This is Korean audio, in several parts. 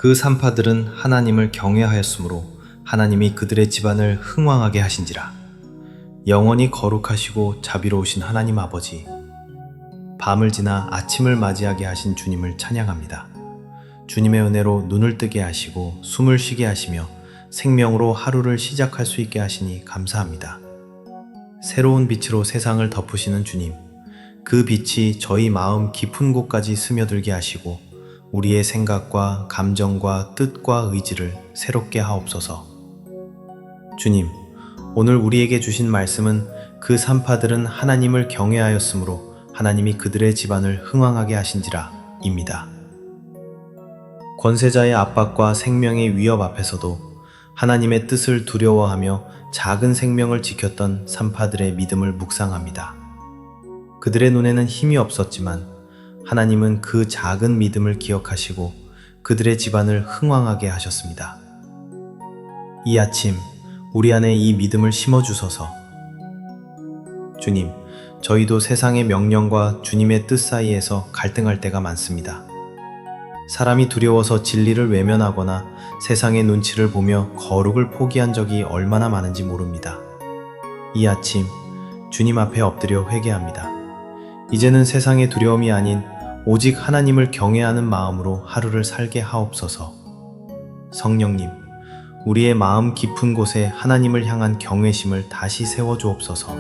그 산파들은 하나님을 경외하였으므로 하나님이 그들의 집안을 흥왕하게 하신지라. 영원히 거룩하시고 자비로우신 하나님 아버지, 밤을 지나 아침을 맞이하게 하신 주님을 찬양합니다. 주님의 은혜로 눈을 뜨게 하시고 숨을 쉬게 하시며 생명으로 하루를 시작할 수 있게 하시니 감사합니다. 새로운 빛으로 세상을 덮으시는 주님, 그 빛이 저희 마음 깊은 곳까지 스며들게 하시고 우리의 생각과 감정과 뜻과 의지를 새롭게 하옵소서. 주님, 오늘 우리에게 주신 말씀은 그 산파들은 하나님을 경외하였으므로 하나님이 그들의 집안을 흥왕하게 하신지라 입니다. 권세자의 압박과 생명의 위협 앞에서도 하나님의 뜻을 두려워하며 작은 생명을 지켰던 산파들의 믿음을 묵상합니다. 그들의 눈에는 힘이 없었지만 하나님은 그 작은 믿음을 기억하시고 그들의 집안을 흥왕하게 하셨습니다. 이 아침 우리 안에 이 믿음을 심어주소서. 주님, 저희도 세상의 명령과 주님의 뜻 사이에서 갈등할 때가 많습니다. 사람이 두려워서 진리를 외면하거나 세상의 눈치를 보며 거룩을 포기한 적이 얼마나 많은지 모릅니다. 이 아침 주님 앞에 엎드려 회개합니다. 이제는 세상의 두려움이 아닌 오직 하나님을 경외하는 마음으로 하루를 살게 하옵소서. 성령님, 우리의 마음 깊은 곳에 하나님을 향한 경외심을 다시 세워주옵소서.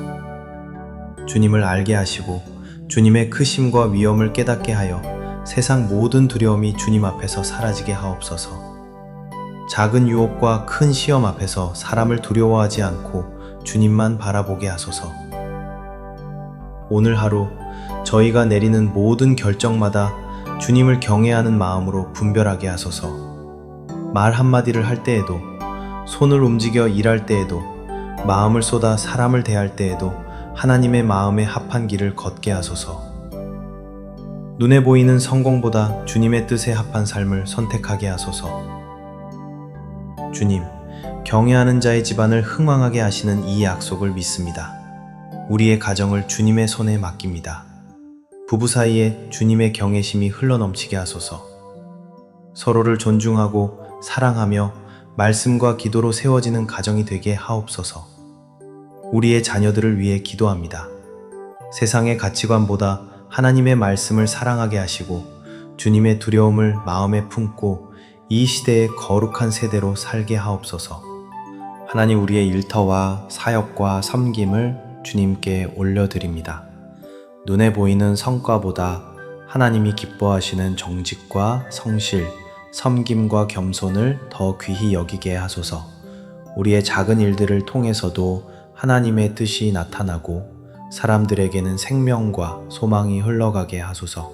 주님을 알게 하시고 주님의 크심과 위엄을 깨닫게 하여 세상 모든 두려움이 주님 앞에서 사라지게 하옵소서. 작은 유혹과 큰 시험 앞에서 사람을 두려워하지 않고 주님만 바라보게 하소서. 오늘 하루 저희가 내리는 모든 결정마다 주님을 경외하는 마음으로 분별하게 하소서. 말 한마디를 할 때에도, 손을 움직여 일할 때에도, 마음을 쏟아 사람을 대할 때에도 하나님의 마음에 합한 길을 걷게 하소서. 눈에 보이는 성공보다 주님의 뜻에 합한 삶을 선택하게 하소서. 주님, 경외하는 자의 집안을 흥왕하게 하시는 이 약속을 믿습니다. 우리의 가정을 주님의 손에 맡깁니다. 부부 사이에 주님의 경외심이 흘러넘치게 하소서. 서로를 존중하고 사랑하며 말씀과 기도로 세워지는 가정이 되게 하옵소서. 우리의 자녀들을 위해 기도합니다. 세상의 가치관보다 하나님의 말씀을 사랑하게 하시고 주님의 두려움을 마음에 품고 이 시대의 거룩한 세대로 살게 하옵소서. 하나님, 우리의 일터와 사역과 섬김을 주님께 올려드립니다. 눈에 보이는 성과보다 하나님이 기뻐하시는 정직과 성실, 섬김과 겸손을 더 귀히 여기게 하소서. 우리의 작은 일들을 통해서도 하나님의 뜻이 나타나고 사람들에게는 생명과 소망이 흘러가게 하소서.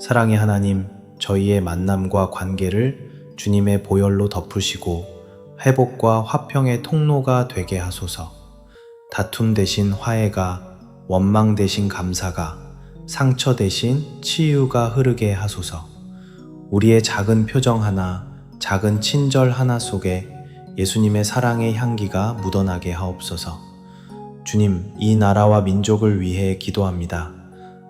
사랑의 하나님, 저희의 만남과 관계를 주님의 보혈로 덮으시고 회복과 화평의 통로가 되게 하소서. 다툼 대신 화해가, 원망 대신 감사가, 상처 대신 치유가 흐르게 하소서. 우리의 작은 표정 하나, 작은 친절 하나 속에 예수님의 사랑의 향기가 묻어나게 하옵소서. 주님, 이 나라와 민족을 위해 기도합니다.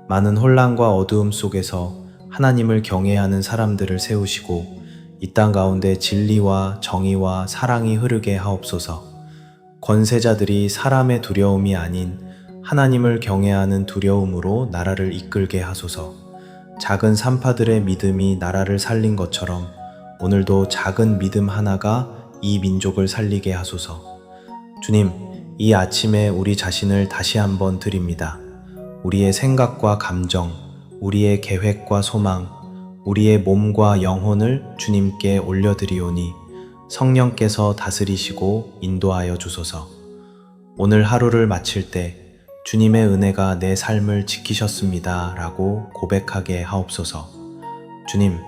많은 혼란과 어두움 속에서 하나님을 경외하는 사람들을 세우시고 이 땅 가운데 진리와 정의와 사랑이 흐르게 하옵소서. 권세자들이 사람의 두려움이 아닌 하나님을 경외하는 두려움으로 나라를 이끌게 하소서. 작은 산파들의 믿음이 나라를 살린 것처럼 오늘도 작은 믿음 하나가 이 민족을 살리게 하소서. 주님, 이 아침에 우리 자신을 다시 한번 드립니다. 우리의 생각과 감정, 우리의 계획과 소망, 우리의 몸과 영혼을 주님께 올려드리오니 성령께서 다스리시고 인도하여 주소서. 오늘 하루를 마칠 때 주님의 은혜가 내 삶을 지키셨습니다 라고 고백하게 하옵소서. 주님,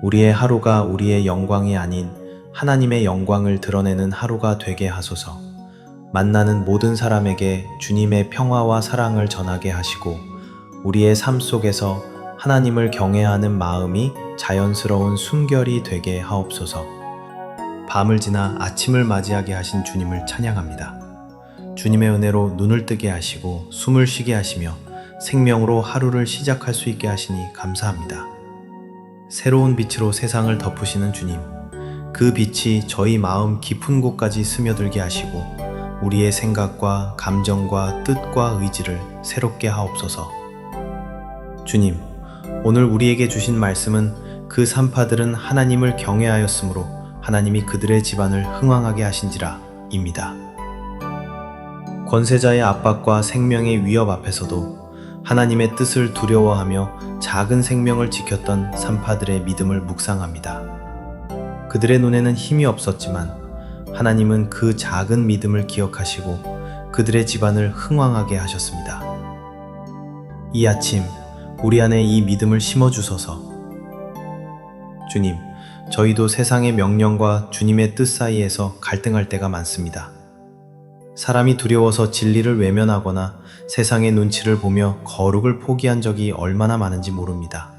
우리의 하루가 우리의 영광이 아닌 하나님의 영광을 드러내는 하루가 되게 하소서. 만나는 모든 사람에게 주님의 평화와 사랑을 전하게 하시고 우리의 삶 속에서 하나님을 경외하는 마음이 자연스러운 순결이 되게 하옵소서. 밤을 지나 아침을 맞이하게 하신 주님을 찬양합니다. 주님의 은혜로 눈을 뜨게 하시고 숨을 쉬게 하시며 생명으로 하루를 시작할 수 있게 하시니 감사합니다. 새로운 빛으로 세상을 덮으시는 주님, 그 빛이 저희 마음 깊은 곳까지 스며들게 하시고 우리의 생각과 감정과 뜻과 의지를 새롭게 하옵소서. 주님, 오늘 우리에게 주신 말씀은 그 산파들은 하나님을 경외하였으므로 하나님이 그들의 집안을 흥왕하게 하신지라 입니다. 권세자의 압박과 생명의 위협 앞에서도 하나님의 뜻을 두려워하며 작은 생명을 지켰던 산파들의 믿음을 묵상합니다. 그들의 눈에는 힘이 없었지만 하나님은 그 작은 믿음을 기억하시고 그들의 집안을 흥왕하게 하셨습니다. 이 아침 우리 안에 이 믿음을 심어주소서. 주님, 저희도 세상의 명령과 주님의 뜻 사이에서 갈등할 때가 많습니다. 사람이 두려워서 진리를 외면하거나 세상의 눈치를 보며 거룩을 포기한 적이 얼마나 많은지 모릅니다.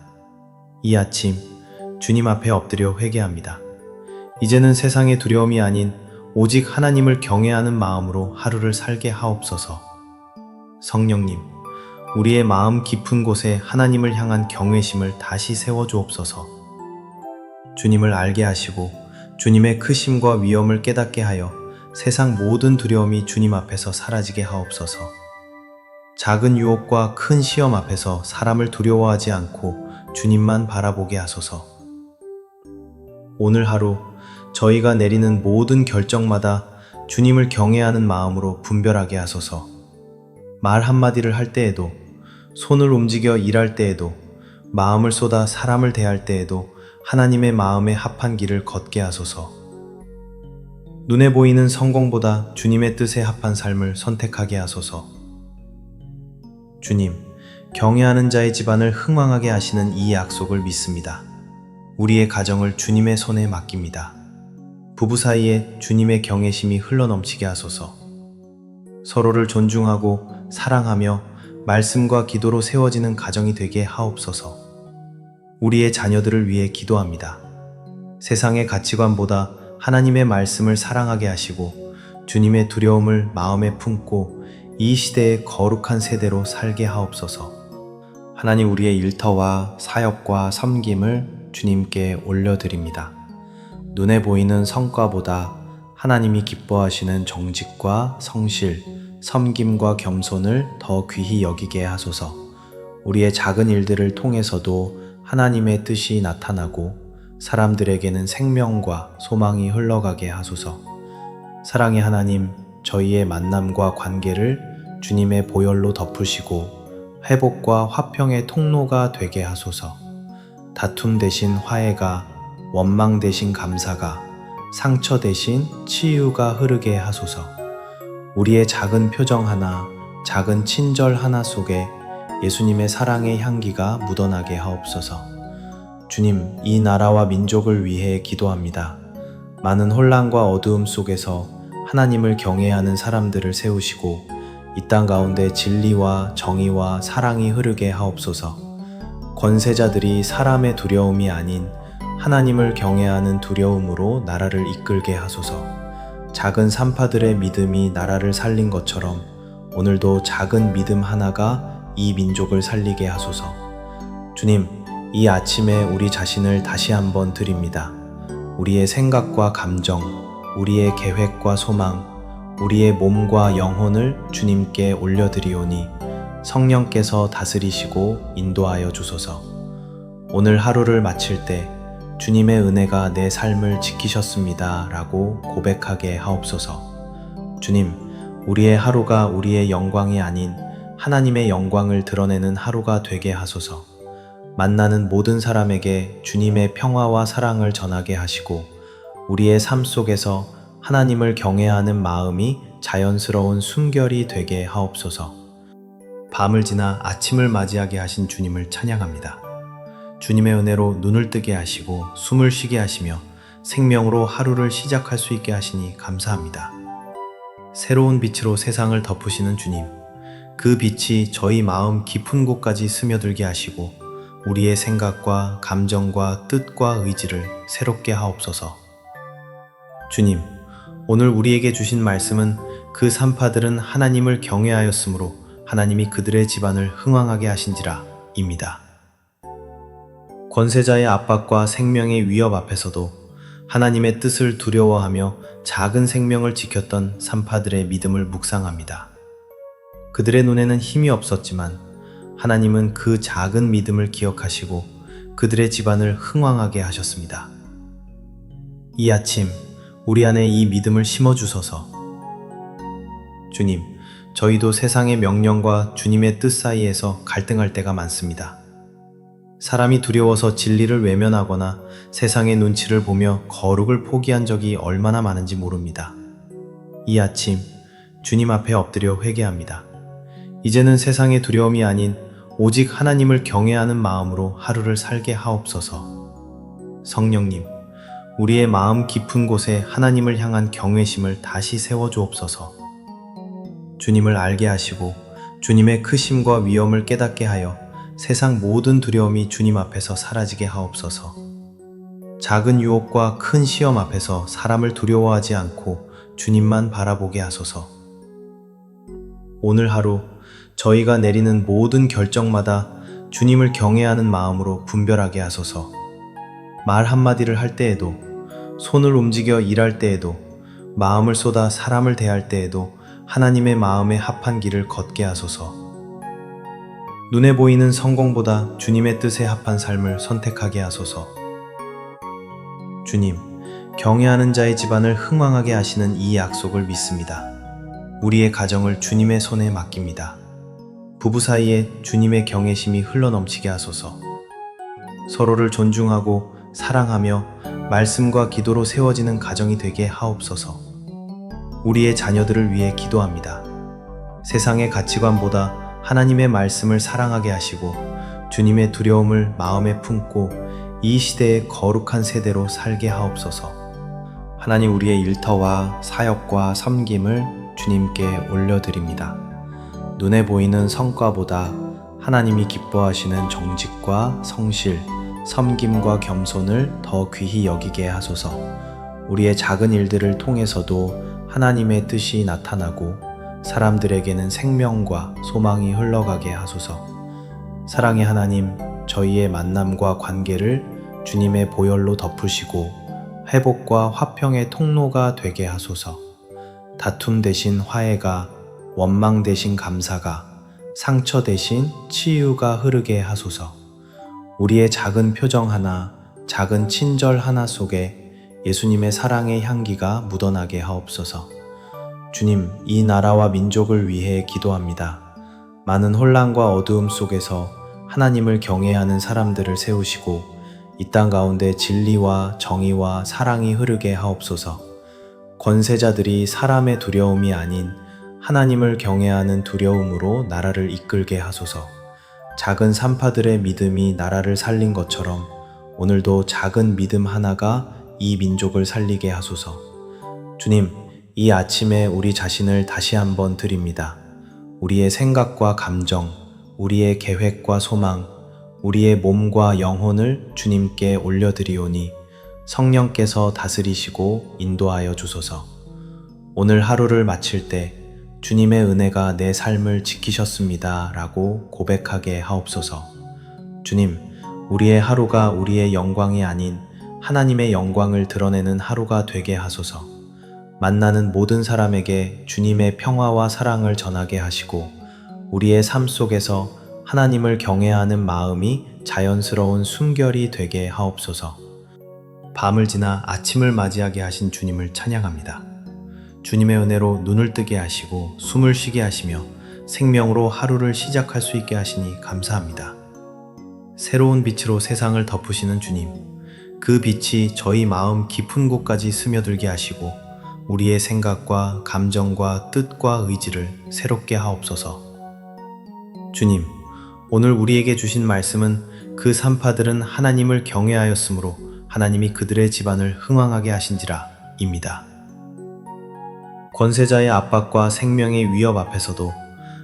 이 아침 주님 앞에 엎드려 회개합니다. 이제는 세상의 두려움이 아닌 오직 하나님을 경외하는 마음으로 하루를 살게 하옵소서. 성령님, 우리의 마음 깊은 곳에 하나님을 향한 경외심을 다시 세워주옵소서. 주님을 알게 하시고 주님의 크심과 위엄을 깨닫게 하여 세상 모든 두려움이 주님 앞에서 사라지게 하옵소서. 작은 유혹과 큰 시험 앞에서 사람을 두려워하지 않고 주님만 바라보게 하소서. 오늘 하루 저희가 내리는 모든 결정마다 주님을 경외하는 마음으로 분별하게 하소서. 말 한마디를 할 때에도, 손을 움직여 일할 때에도, 마음을 쏟아 사람을 대할 때에도 하나님의 마음에 합한 길을 걷게 하소서. 눈에 보이는 성공보다 주님의 뜻에 합한 삶을 선택하게 하소서. 주님, 경외하는 자의 집안을 흥왕하게 하시는 이 약속을 믿습니다. 우리의 가정을 주님의 손에 맡깁니다. 부부 사이에 주님의 경외심이 흘러넘치게 하소서. 서로를 존중하고 사랑하며 말씀과 기도로 세워지는 가정이 되게 하옵소서. 우리의 자녀들을 위해 기도합니다. 세상의 가치관보다 하나님의 말씀을 사랑하게 하시고 주님의 두려움을 마음에 품고 이 시대의 거룩한 세대로 살게 하옵소서. 하나님, 우리의 일터와 사역과 섬김을 주님께 올려드립니다. 눈에 보이는 성과보다 하나님이 기뻐하시는 정직과 성실, 섬김과 겸손을 더 귀히 여기게 하소서. 우리의 작은 일들을 통해서도 하나님의 뜻이 나타나고 사람들에게는 생명과 소망이 흘러가게 하소서. 사랑의 하나님, 저희의 만남과 관계를 주님의 보혈로 덮으시고 회복과 화평의 통로가 되게 하소서. 다툼 대신 화해가, 원망 대신 감사가, 상처 대신 치유가 흐르게 하소서. 우리의 작은 표정 하나, 작은 친절 하나 속에 예수님의 사랑의 향기가 묻어나게 하옵소서. 주님, 이 나라와 민족을 위해 기도합니다. 많은 혼란과 어두움 속에서 하나님을 경외하는 사람들을 세우시고 이 땅 가운데 진리와 정의와 사랑이 흐르게 하옵소서. 권세자들이 사람의 두려움이 아닌 하나님을 경외하는 두려움으로 나라를 이끌게 하소서. 작은 산파들의 믿음이 나라를 살린 것처럼 오늘도 작은 믿음 하나가 이 민족을 살리게 하소서. 주님, 이 아침에 우리 자신을 다시 한번 드립니다. 우리의 생각과 감정, 우리의 계획과 소망, 우리의 몸과 영혼을 주님께 올려드리오니 성령께서 다스리시고 인도하여 주소서. 오늘 하루를 마칠 때 주님의 은혜가 내 삶을 지키셨습니다 라고 고백하게 하옵소서. 주님, 우리의 하루가 우리의 영광이 아닌 하나님의 영광을 드러내는 하루가 되게 하소서. 만나는 모든 사람에게 주님의 평화와 사랑을 전하게 하시고 우리의 삶 속에서 하나님을 경외하는 마음이 자연스러운 순결이 되게 하옵소서. 밤을 지나 아침을 맞이하게 하신 주님을 찬양합니다. 주님의 은혜로 눈을 뜨게 하시고 숨을 쉬게 하시며 생명으로 하루를 시작할 수 있게 하시니 감사합니다. 새로운 빛으로 세상을 덮으시는 주님, 그 빛이 저희 마음 깊은 곳까지 스며들게 하시고 우리의 생각과 감정과 뜻과 의지를 새롭게 하옵소서. 주님, 오늘 우리에게 주신 말씀은 그 산파들은 하나님을 경외하였으므로 하나님이 그들의 집안을 흥왕하게 하신지라 입니다. 권세자의 압박과 생명의 위협 앞에서도 하나님의 뜻을 두려워하며 작은 생명을 지켰던 산파들의 믿음을 묵상합니다. 그들의 눈에는 힘이 없었지만 하나님은 그 작은 믿음을 기억하시고 그들의 집안을 흥왕하게 하셨습니다. 이 아침 우리 안에 이 믿음을 심어주소서. 주님, 저희도 세상의 명령과 주님의 뜻 사이에서 갈등할 때가 많습니다. 사람이 두려워서 진리를 외면하거나 세상의 눈치를 보며 거룩을 포기한 적이 얼마나 많은지 모릅니다. 이 아침 주님 앞에 엎드려 회개합니다. 이제는 세상의 두려움이 아닌 오직 하나님을 경외하는 마음으로 하루를 살게 하옵소서. 성령님, 우리의 마음 깊은 곳에 하나님을 향한 경외심을 다시 세워주옵소서. 주님을 알게 하시고 주님의 크심과 위엄을 깨닫게 하여 세상 모든 두려움이 주님 앞에서 사라지게 하옵소서. 작은 유혹과 큰 시험 앞에서 사람을 두려워하지 않고 주님만 바라보게 하소서. 오늘 하루 저희가 내리는 모든 결정마다 주님을 경외하는 마음으로 분별하게 하소서. 말 한마디를 할 때에도, 손을 움직여 일할 때에도, 마음을 쏟아 사람을 대할 때에도 하나님의 마음에 합한 길을 걷게 하소서. 눈에 보이는 성공보다 주님의 뜻에 합한 삶을 선택하게 하소서. 주님, 경외하는 자의 집안을 흥왕하게 하시는 이 약속을 믿습니다. 우리의 가정을 주님의 손에 맡깁니다. 부부 사이에 주님의 경외심이 흘러넘치게 하소서. 서로를 존중하고 사랑하며 말씀과 기도로 세워지는 가정이 되게 하옵소서. 우리의 자녀들을 위해 기도합니다. 세상의 가치관보다 하나님의 말씀을 사랑하게 하시고 주님의 두려움을 마음에 품고 이 시대의 거룩한 세대로 살게 하옵소서. 하나님, 우리의 일터와 사역과 섬김을 주님께 올려드립니다. 눈에 보이는 성과보다 하나님이 기뻐하시는 정직과 성실, 섬김과 겸손을 더 귀히 여기게 하소서. 우리의 작은 일들을 통해서도 하나님의 뜻이 나타나고 사람들에게는 생명과 소망이 흘러가게 하소서. 사랑의 하나님, 저희의 만남과 관계를 주님의 보혈로 덮으시고 회복과 화평의 통로가 되게 하소서. 다툼 대신 화해가, 원망 대신 감사가, 상처 대신 치유가 흐르게 하소서. 우리의 작은 표정 하나, 작은 친절 하나 속에 예수님의 사랑의 향기가 묻어나게 하옵소서. 주님, 이 나라와 민족을 위해 기도합니다. 많은 혼란과 어두움 속에서 하나님을 경외하는 사람들을 세우시고 이 땅 가운데 진리와 정의와 사랑이 흐르게 하옵소서. 권세자들이 사람의 두려움이 아닌 하나님을 경외하는 두려움으로 나라를 이끌게 하소서. 작은 산파들의 믿음이 나라를 살린 것처럼 오늘도 작은 믿음 하나가 이 민족을 살리게 하소서. 주님, 이 아침에 우리 자신을 다시 한번 드립니다. 우리의 생각과 감정, 우리의 계획과 소망, 우리의 몸과 영혼을 주님께 올려드리오니 성령께서 다스리시고 인도하여 주소서. 오늘 하루를 마칠 때 주님의 은혜가 내 삶을 지키셨습니다 라고 고백하게 하옵소서. 주님, 우리의 하루가 우리의 영광이 아닌 하나님의 영광을 드러내는 하루가 되게 하소서. 만나는 모든 사람에게 주님의 평화와 사랑을 전하게 하시고 우리의 삶 속에서 하나님을 경외하는 마음이 자연스러운 숨결이 되게 하옵소서. 밤을 지나 아침을 맞이하게 하신 주님을 찬양합니다. 주님의 은혜로 눈을 뜨게 하시고 숨을 쉬게 하시며 생명으로 하루를 시작할 수 있게 하시니 감사합니다. 새로운 빛으로 세상을 덮으시는 주님, 그 빛이 저희 마음 깊은 곳까지 스며들게 하시고 우리의 생각과 감정과 뜻과 의지를 새롭게 하옵소서. 주님, 오늘 우리에게 주신 말씀은 그 산파들은 하나님을 경외하였으므로 하나님이 그들의 집안을 흥왕하게 하신지라 입니다. 권세자의 압박과 생명의 위협 앞에서도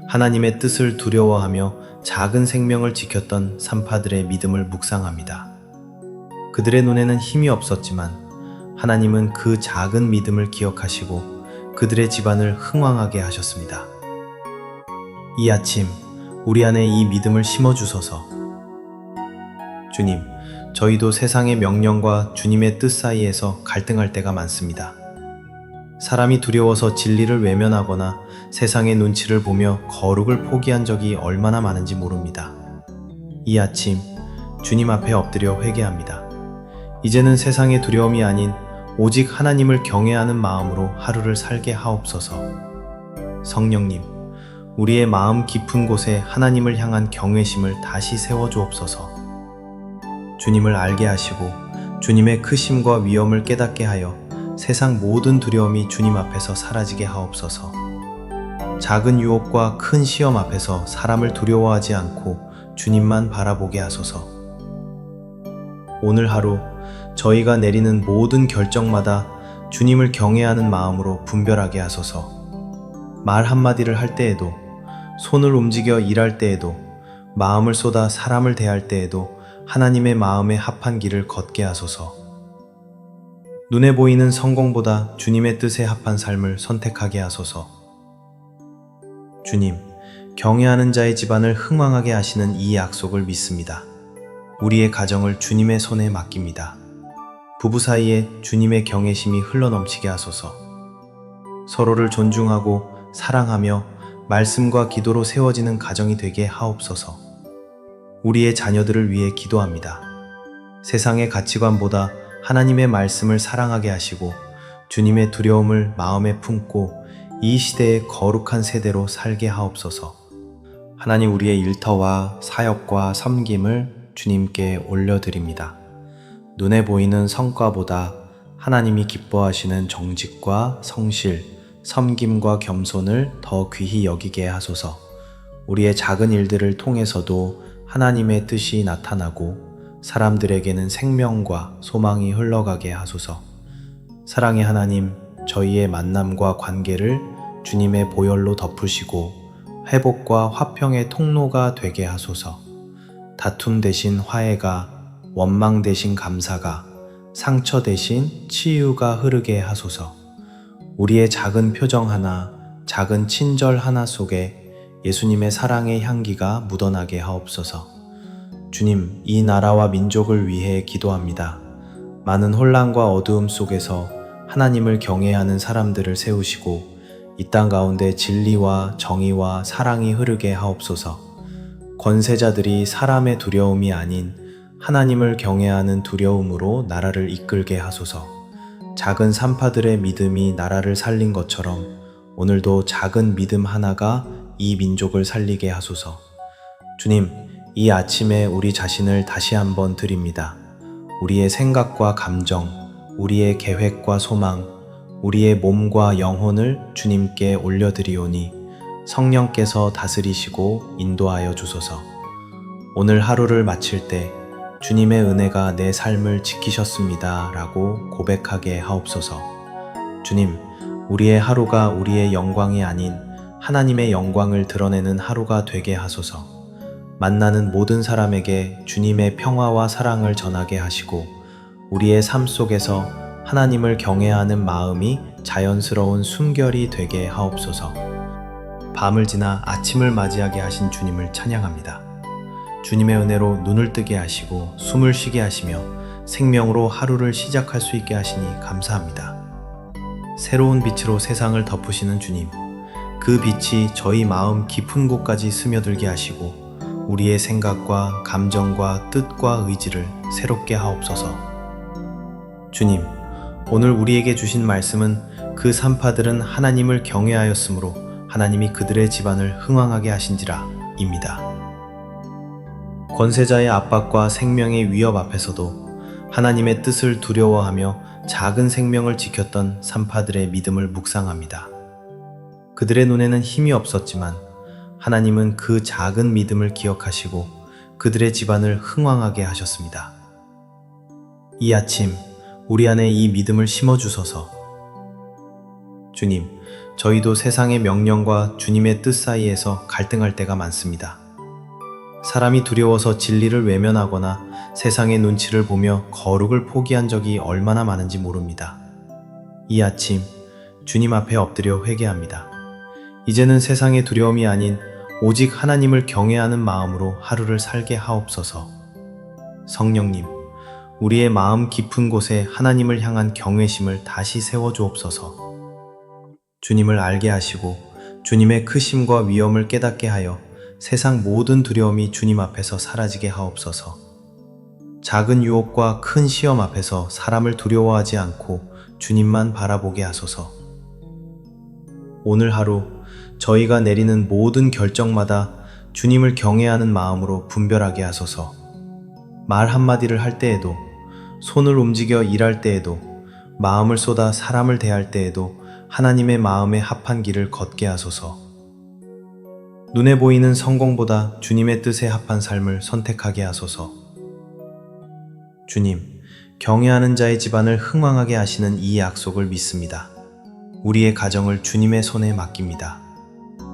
하나님의 뜻을 두려워하며 작은 생명을 지켰던 산파들의 믿음을 묵상합니다. 그들의 눈에는 힘이 없었지만 하나님은 그 작은 믿음을 기억하시고 그들의 집안을 흥왕하게 하셨습니다. 이 아침 우리 안에 이 믿음을 심어주소서. 주님, 저희도 세상의 명령과 주님의 뜻 사이에서 갈등할 때가 많습니다. 사람이 두려워서 진리를 외면하거나 세상의 눈치를 보며 거룩을 포기한 적이 얼마나 많은지 모릅니다. 이 아침 주님 앞에 엎드려 회개합니다. 이제는 세상의 두려움이 아닌 오직 하나님을 경외하는 마음으로 하루를 살게 하옵소서. 성령님, 우리의 마음 깊은 곳에 하나님을 향한 경외심을 다시 세워주옵소서. 주님을 알게 하시고 주님의 크심과 위엄을 깨닫게 하여 세상 모든 두려움이 주님 앞에서 사라지게 하옵소서. 작은 유혹과 큰 시험 앞에서 사람을 두려워하지 않고 주님만 바라보게 하소서. 오늘 하루 저희가 내리는 모든 결정마다 주님을 경외하는 마음으로 분별하게 하소서. 말 한마디를 할 때에도, 손을 움직여 일할 때에도, 마음을 쏟아 사람을 대할 때에도 하나님의 마음에 합한 길을 걷게 하소서. 눈에 보이는 성공보다 주님의 뜻에 합한 삶을 선택하게 하소서. 주님, 경외하는 자의 집안을 흥왕하게 하시는 이 약속을 믿습니다. 우리의 가정을 주님의 손에 맡깁니다. 부부 사이에 주님의 경외심이 흘러넘치게 하소서. 서로를 존중하고 사랑하며 말씀과 기도로 세워지는 가정이 되게 하옵소서. 우리의 자녀들을 위해 기도합니다. 세상의 가치관보다 하나님의 말씀을 사랑하게 하시고 주님의 두려움을 마음에 품고 이 시대의 거룩한 세대로 살게 하옵소서. 하나님, 우리의 일터와 사역과 섬김을 주님께 올려드립니다. 눈에 보이는 성과보다 하나님이 기뻐하시는 정직과 성실, 섬김과 겸손을 더 귀히 여기게 하소서. 우리의 작은 일들을 통해서도 하나님의 뜻이 나타나고 사람들에게는 생명과 소망이 흘러가게 하소서. 사랑의 하나님, 저희의 만남과 관계를 주님의 보혈로 덮으시고 회복과 화평의 통로가 되게 하소서. 다툼 대신 화해가, 원망 대신 감사가, 상처 대신 치유가 흐르게 하소서. 우리의 작은 표정 하나, 작은 친절 하나 속에 예수님의 사랑의 향기가 묻어나게 하옵소서. 주님, 이 나라와 민족을 위해 기도합니다. 많은 혼란과 어두움 속에서 하나님을 경외하는 사람들을 세우시고 이 땅 가운데 진리와 정의와 사랑이 흐르게 하옵소서. 권세자들이 사람의 두려움이 아닌 하나님을 경외하는 두려움으로 나라를 이끌게 하소서. 작은 산파들의 믿음이 나라를 살린 것처럼 오늘도 작은 믿음 하나가 이 민족을 살리게 하소서. 주님, 이 아침에 우리 자신을 다시 한번 드립니다. 우리의 생각과 감정, 우리의 계획과 소망, 우리의 몸과 영혼을 주님께 올려드리오니 성령께서 다스리시고 인도하여 주소서. 오늘 하루를 마칠 때 주님의 은혜가 내 삶을 지키셨습니다 라고 고백하게 하옵소서. 주님, 우리의 하루가 우리의 영광이 아닌 하나님의 영광을 드러내는 하루가 되게 하소서. 만나는 모든 사람에게 주님의 평화와 사랑을 전하게 하시고 우리의 삶 속에서 하나님을 경외하는 마음이 자연스러운 순결이 되게 하옵소서. 밤을 지나 아침을 맞이하게 하신 주님을 찬양합니다. 주님의 은혜로 눈을 뜨게 하시고 숨을 쉬게 하시며 생명으로 하루를 시작할 수 있게 하시니 감사합니다. 새로운 빛으로 세상을 덮으시는 주님, 그 빛이 저희 마음 깊은 곳까지 스며들게 하시고 우리의 생각과 감정과 뜻과 의지를 새롭게 하옵소서. 주님, 오늘 우리에게 주신 말씀은 그 산파들은 하나님을 경외하였으므로 하나님이 그들의 집안을 흥왕하게 하신지라 입니다. 권세자의 압박과 생명의 위협 앞에서도 하나님의 뜻을 두려워하며 작은 생명을 지켰던 산파들의 믿음을 묵상합니다. 그들의 눈에는 힘이 없었지만 하나님은 그 작은 믿음을 기억하시고 그들의 집안을 흥왕하게 하셨습니다. 이 아침 우리 안에 이 믿음을 심어주소서. 주님, 저희도 세상의 명령과 주님의 뜻 사이에서 갈등할 때가 많습니다. 사람이 두려워서 진리를 외면하거나 세상의 눈치를 보며 거룩을 포기한 적이 얼마나 많은지 모릅니다. 이 아침 주님 앞에 엎드려 회개합니다. 이제는 세상의 두려움이 아닌 오직 하나님을 경외하는 마음으로 하루를 살게 하옵소서. 성령님, 우리의 마음 깊은 곳에 하나님을 향한 경외심을 다시 세워주옵소서. 주님을 알게 하시고 주님의 크심과 위엄을 깨닫게 하여 세상 모든 두려움이 주님 앞에서 사라지게 하옵소서. 작은 유혹과 큰 시험 앞에서 사람을 두려워하지 않고 주님만 바라보게 하소서. 오늘 하루 저희가 내리는 모든 결정마다 주님을 경외하는 마음으로 분별하게 하소서. 말 한마디를 할 때에도, 손을 움직여 일할 때에도, 마음을 쏟아 사람을 대할 때에도 하나님의 마음에 합한 길을 걷게 하소서. 눈에 보이는 성공보다 주님의 뜻에 합한 삶을 선택하게 하소서. 주님, 경외하는 자의 집안을 흥왕하게 하시는 이 약속을 믿습니다. 우리의 가정을 주님의 손에 맡깁니다.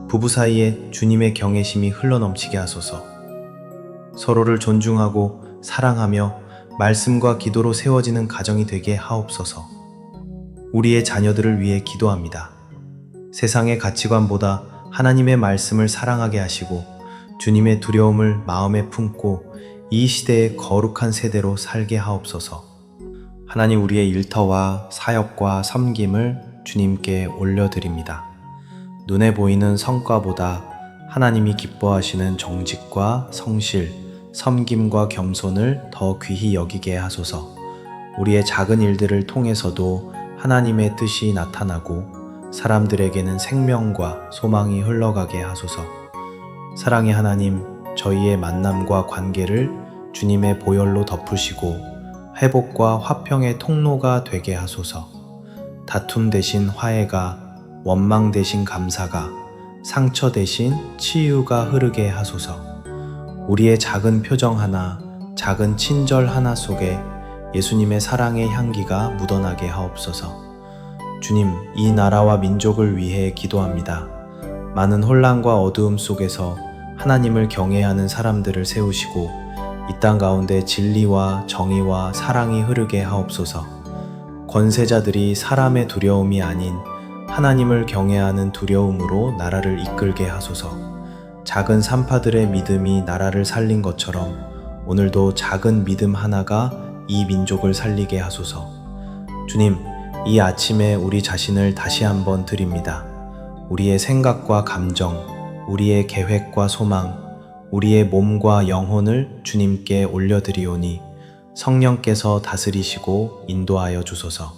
부부 사이에 주님의 경외심이 흘러넘치게 하소서. 서로를 존중하고 사랑하며 말씀과 기도로 세워지는 가정이 되게 하옵소서. 우리의 자녀들을 위해 기도합니다. 세상의 가치관보다 하나님의 말씀을 사랑하게 하시고 주님의 두려움을 마음에 품고 이 시대의 거룩한 세대로 살게 하옵소서. 하나님, 우리의 일터와 사역과 섬김을 주님께 올려드립니다. 눈에 보이는 성과보다 하나님이 기뻐하시는 정직과 성실, 섬김과 겸손을 더 귀히 여기게 하소서. 우리의 작은 일들을 통해서도 하나님의 뜻이 나타나고 사람들에게는 생명과 소망이 흘러가게 하소서. 사랑의 하나님, 저희의 만남과 관계를 주님의 보혈로 덮으시고 회복과 화평의 통로가 되게 하소서. 다툼 대신 화해가, 원망 대신 감사가, 상처 대신 치유가 흐르게 하소서. 우리의 작은 표정 하나, 작은 친절 하나 속에 예수님의 사랑의 향기가 묻어나게 하옵소서. 주님, 이 나라와 민족을 위해 기도합니다. 많은 혼란과 어두움 속에서 하나님을 경외하는 사람들을 세우시고 이 땅 가운데 진리와 정의와 사랑이 흐르게 하옵소서. 권세자들이 사람의 두려움이 아닌 하나님을 경외하는 두려움으로 나라를 이끌게 하소서. 작은 산파들의 믿음이 나라를 살린 것처럼 오늘도 작은 믿음 하나가 이 민족을 살리게 하소서. 주님, 이 아침에 우리 자신을 다시 한번 드립니다. 우리의 생각과 감정, 우리의 계획과 소망, 우리의 몸과 영혼을 주님께 올려드리오니 성령께서 다스리시고 인도하여 주소서.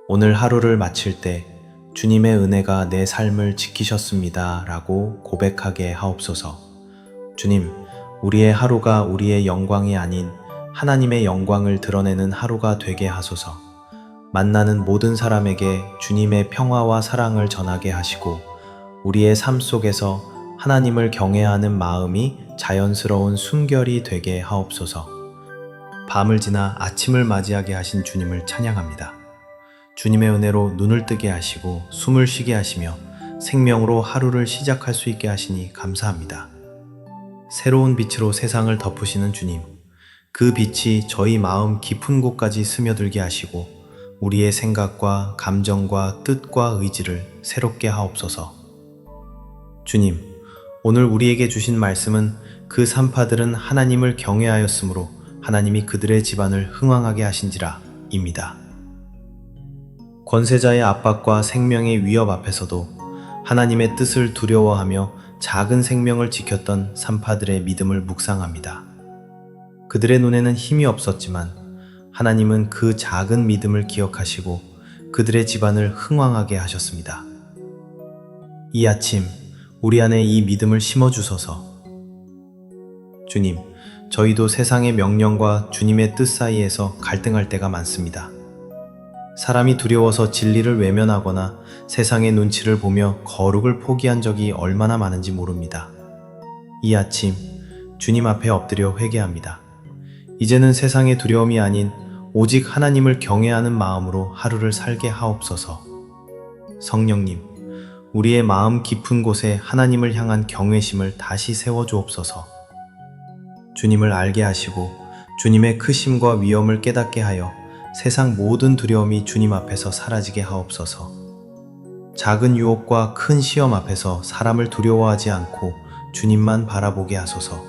오늘 하루를 마칠 때 주님의 은혜가 내 삶을 지키셨습니다 라고 고백하게 하옵소서. 주님, 우리의 하루가 우리의 영광이 아닌 하나님의 영광을 드러내는 하루가 되게 하소서. 만나는 모든 사람에게 주님의 평화와 사랑을 전하게 하시고 우리의 삶 속에서 하나님을 경외하는 마음이 자연스러운 순결이 되게 하옵소서. 밤을 지나 아침을 맞이하게 하신 주님을 찬양합니다. 주님의 은혜로 눈을 뜨게 하시고 숨을 쉬게 하시며 생명으로 하루를 시작할 수 있게 하시니 감사합니다. 새로운 빛으로 세상을 덮으시는 주님, 그 빛이 저희 마음 깊은 곳까지 스며들게 하시고 우리의 생각과 감정과 뜻과 의지를 새롭게 하옵소서. 주님, 오늘 우리에게 주신 말씀은 그 산파들은 하나님을 경외하였으므로 하나님이 그들의 집안을 흥왕하게 하신지라 입니다. 권세자의 압박과 생명의 위협 앞에서도 하나님의 뜻을 두려워하며 작은 생명을 지켰던 산파들의 믿음을 묵상합니다. 그들의 눈에는 힘이 없었지만 하나님은 그 작은 믿음을 기억하시고 그들의 집안을 흥왕하게 하셨습니다. 이 아침 우리 안에 이 믿음을 심어주소서. 주님, 저희도 세상의 명령과 주님의 뜻 사이에서 갈등할 때가 많습니다. 사람이 두려워서 진리를 외면하거나 세상의 눈치를 보며 거룩을 포기한 적이 얼마나 많은지 모릅니다. 이 아침 주님 앞에 엎드려 회개합니다. 이제는 세상의 두려움이 아닌 오직 하나님을 경외하는 마음으로 하루를 살게 하옵소서. 성령님, 우리의 마음 깊은 곳에 하나님을 향한 경외심을 다시 세워주옵소서. 주님을 알게 하시고 주님의 크심과 위엄을 깨닫게 하여 세상 모든 두려움이 주님 앞에서 사라지게 하옵소서. 작은 유혹과 큰 시험 앞에서 사람을 두려워하지 않고 주님만 바라보게 하소서.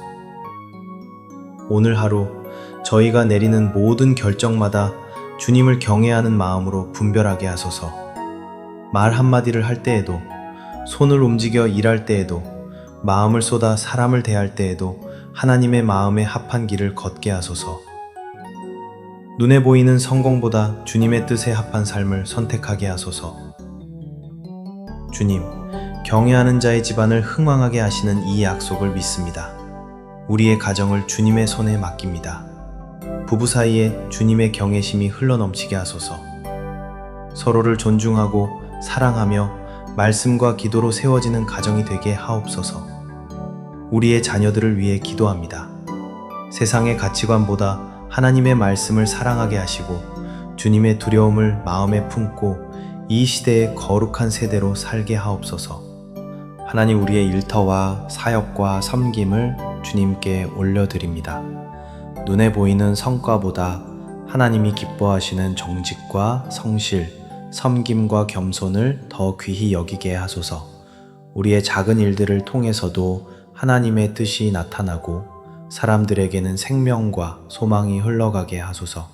오늘 하루 저희가 내리는 모든 결정마다 주님을 경외하는 마음으로 분별하게 하소서. 말 한마디를 할 때에도, 손을 움직여 일할 때에도, 마음을 쏟아 사람을 대할 때에도 하나님의 마음에 합한 길을 걷게 하소서. 눈에 보이는 성공보다 주님의 뜻에 합한 삶을 선택하게 하소서. 주님, 경외하는 자의 집안을 흥왕하게 하시는 이 약속을 믿습니다. 우리의 가정을 주님의 손에 맡깁니다. 부부 사이에 주님의 경외심이 흘러넘치게 하소서. 서로를 존중하고 사랑하며 말씀과 기도로 세워지는 가정이 되게 하옵소서. 우리의 자녀들을 위해 기도합니다. 세상의 가치관보다 하나님의 말씀을 사랑하게 하시고 주님의 두려움을 마음에 품고 이 시대의 거룩한 세대로 살게 하옵소서. 하나님, 우리의 일터와 사역과 섬김을 주님께 올려드립니다. 눈에 보이는 성과보다 하나님이 기뻐하시는 정직과 성실, 섬김과 겸손을 더 귀히 여기게 하소서. 우리의 작은 일들을 통해서도 하나님의 뜻이 나타나고 사람들에게는 생명과 소망이 흘러가게 하소서.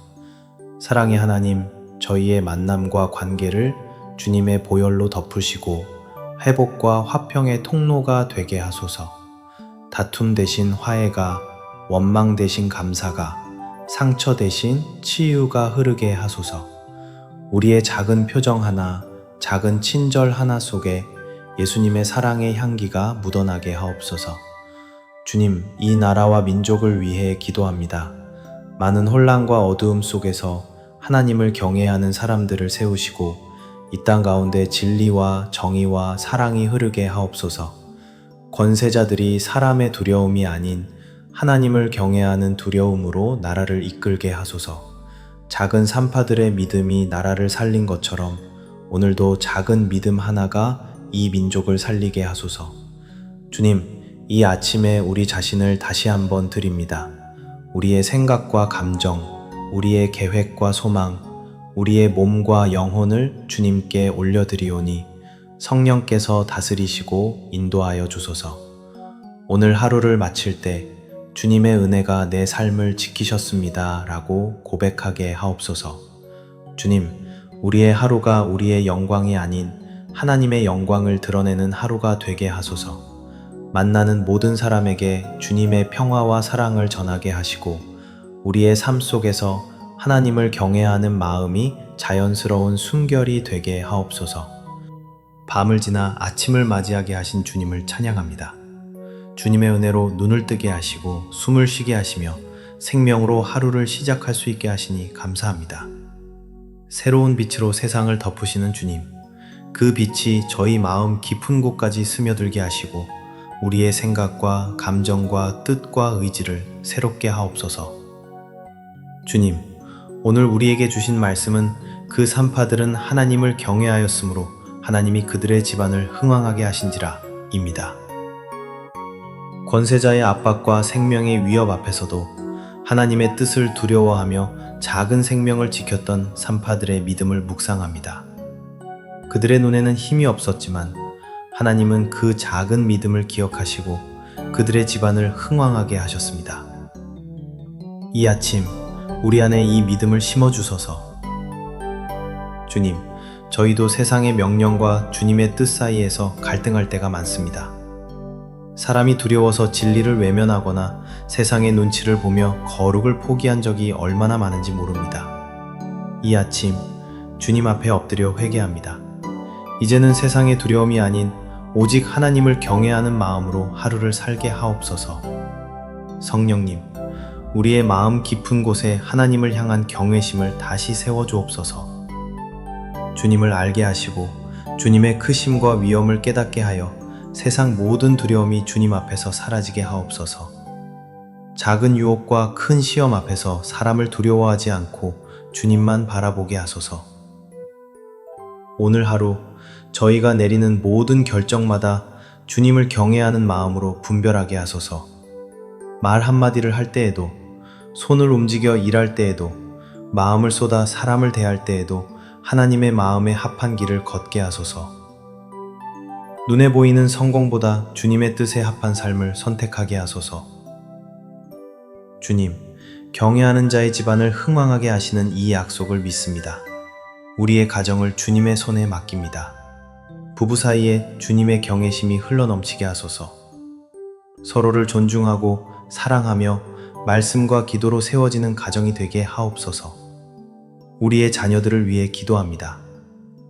사랑의 하나님, 저희의 만남과 관계를 주님의 보혈로 덮으시고 회복과 화평의 통로가 되게 하소서. 다툼 대신 화해가, 원망 대신 감사가, 상처 대신 치유가 흐르게 하소서. 우리의 작은 표정 하나, 작은 친절 하나 속에 예수님의 사랑의 향기가 묻어나게 하옵소서. 주님, 이 나라와 민족을 위해 기도합니다. 많은 혼란과 어두움 속에서 하나님을 경외하는 사람들을 세우시고 이 땅 가운데 진리와 정의와 사랑이 흐르게 하옵소서. 권세자들이 사람의 두려움이 아닌 하나님을 경외하는 두려움으로 나라를 이끌게 하소서. 작은 산파들의 믿음이 나라를 살린 것처럼 오늘도 작은 믿음 하나가 이 민족을 살리게 하소서. 주님, 이 아침에 우리 자신을 다시 한번 드립니다. 우리의 생각과 감정, 우리의 계획과 소망, 우리의 몸과 영혼을 주님께 올려드리오니 성령께서 다스리시고 인도하여 주소서. 오늘 하루를 마칠 때 주님의 은혜가 내 삶을 지키셨습니다 라고 고백하게 하옵소서. 주님, 우리의 하루가 우리의 영광이 아닌 하나님의 영광을 드러내는 하루가 되게 하소서. 만나는 모든 사람에게 주님의 평화와 사랑을 전하게 하시고 우리의 삶 속에서 하나님을 경외하는 마음이 자연스러운 순결이 되게 하옵소서. 밤을 지나 아침을 맞이하게 하신 주님을 찬양합니다. 주님의 은혜로 눈을 뜨게 하시고 숨을 쉬게 하시며 생명으로 하루를 시작할 수 있게 하시니 감사합니다. 새로운 빛으로 세상을 덮으시는 주님, 그 빛이 저희 마음 깊은 곳까지 스며들게 하시고 우리의 생각과 감정과 뜻과 의지를 새롭게 하옵소서. 주님, 오늘 우리에게 주신 말씀은 그 산파들은 하나님을 경외하였으므로 하나님이 그들의 집안을 흥왕하게 하신지라 입니다. 권세자의 압박과 생명의 위협 앞에서도 하나님의 뜻을 두려워하며 작은 생명을 지켰던 산파들의 믿음을 묵상합니다. 그들의 눈에는 힘이 없었지만 하나님은 그 작은 믿음을 기억하시고 그들의 집안을 흥왕하게 하셨습니다. 이 아침 우리 안에 이 믿음을 심어주소서. 주님, 저희도 세상의 명령과 주님의 뜻 사이에서 갈등할 때가 많습니다. 사람이 두려워서 진리를 외면하거나 세상의 눈치를 보며 거룩을 포기한 적이 얼마나 많은지 모릅니다. 이 아침 주님 앞에 엎드려 회개합니다. 이제는 세상의 두려움이 아닌 오직 하나님을 경외하는 마음으로 하루를 살게 하옵소서. 성령님, 우리의 마음 깊은 곳에 하나님을 향한 경외심을 다시 세워주옵소서. 주님을 알게 하시고 주님의 크심과 위엄을 깨닫게 하여 세상 모든 두려움이 주님 앞에서 사라지게 하옵소서. 작은 유혹과 큰 시험 앞에서 사람을 두려워하지 않고 주님만 바라보게 하소서. 오늘 하루 저희가 내리는 모든 결정마다 주님을 경외하는 마음으로 분별하게 하소서. 말 한마디를 할 때에도, 손을 움직여 일할 때에도, 마음을 쏟아 사람을 대할 때에도 하나님의 마음에 합한 길을 걷게 하소서. 눈에 보이는 성공보다 주님의 뜻에 합한 삶을 선택하게 하소서. 주님, 경외하는 자의 집안을 흥왕하게 하시는 이 약속을 믿습니다. 우리의 가정을 주님의 손에 맡깁니다. 부부 사이에 주님의 경외심이 흘러넘치게 하소서. 서로를 존중하고 사랑하며 말씀과 기도로 세워지는 가정이 되게 하옵소서. 우리의 자녀들을 위해 기도합니다.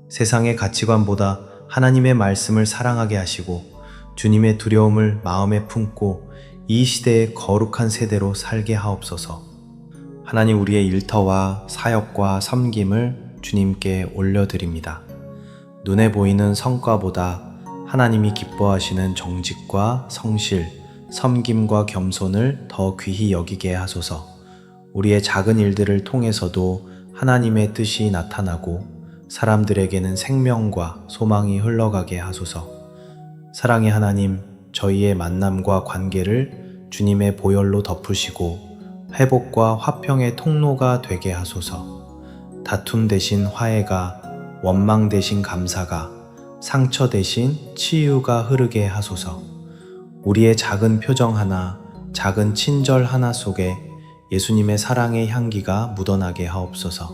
세상의 가치관보다 하나님의 말씀을 사랑하게 하시고 주님의 두려움을 마음에 품고 이 시대의 거룩한 세대로 살게 하옵소서. 하나님, 우리의 일터와 사역과 섬김을 주님께 올려드립니다. 눈에 보이는 성과보다 하나님이 기뻐하시는 정직과 성실, 섬김과 겸손을 더 귀히 여기게 하소서. 우리의 작은 일들을 통해서도 하나님의 뜻이 나타나고 사람들에게는 생명과 소망이 흘러가게 하소서. 사랑의 하나님, 저희의 만남과 관계를 주님의 보혈로 덮으시고 회복과 화평의 통로가 되게 하소서. 다툼 대신 화해가, 원망 대신 감사가, 상처 대신 치유가 흐르게 하소서. 우리의 작은 표정 하나, 작은 친절 하나 속에 예수님의 사랑의 향기가 묻어나게 하옵소서.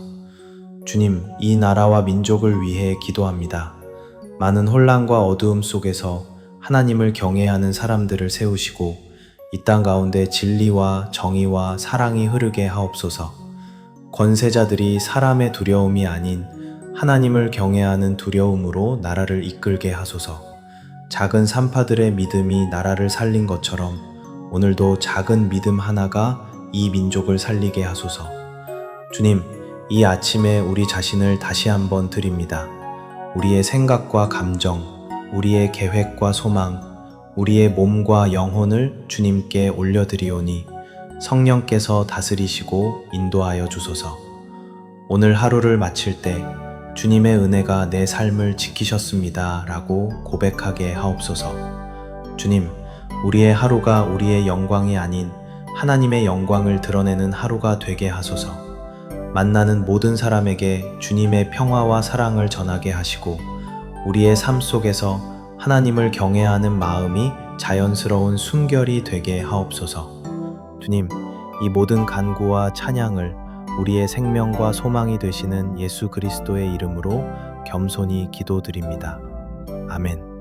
주님, 이 나라와 민족을 위해 기도합니다. 많은 혼란과 어두움 속에서 하나님을 경외하는 사람들을 세우시고 이 땅 가운데 진리와 정의와 사랑이 흐르게 하옵소서. 권세자들이 사람의 두려움이 아닌 하나님을 경외하는 두려움으로 나라를 이끌게 하소서. 작은 산파들의 믿음이 나라를 살린 것처럼 오늘도 작은 믿음 하나가 이 민족을 살리게 하소서. 주님, 이 아침에 우리 자신을 다시 한번 드립니다. 우리의 생각과 감정, 우리의 계획과 소망, 우리의 몸과 영혼을 주님께 올려드리오니 성령께서 다스리시고 인도하여 주소서. 오늘 하루를 마칠 때 주님의 은혜가 내 삶을 지키셨습니다 라고 고백하게 하옵소서. 주님, 우리의 하루가 우리의 영광이 아닌 하나님의 영광을 드러내는 하루가 되게 하소서. 만나는 모든 사람에게 주님의 평화와 사랑을 전하게 하시고 우리의 삶 속에서 하나님을 경외하는 마음이 자연스러운 순결이 되게 하옵소서. 주님, 이 모든 간구와 찬양을 우리의 생명과 소망이 되시는 예수 그리스도의 이름으로 겸손히 기도드립니다. 아멘.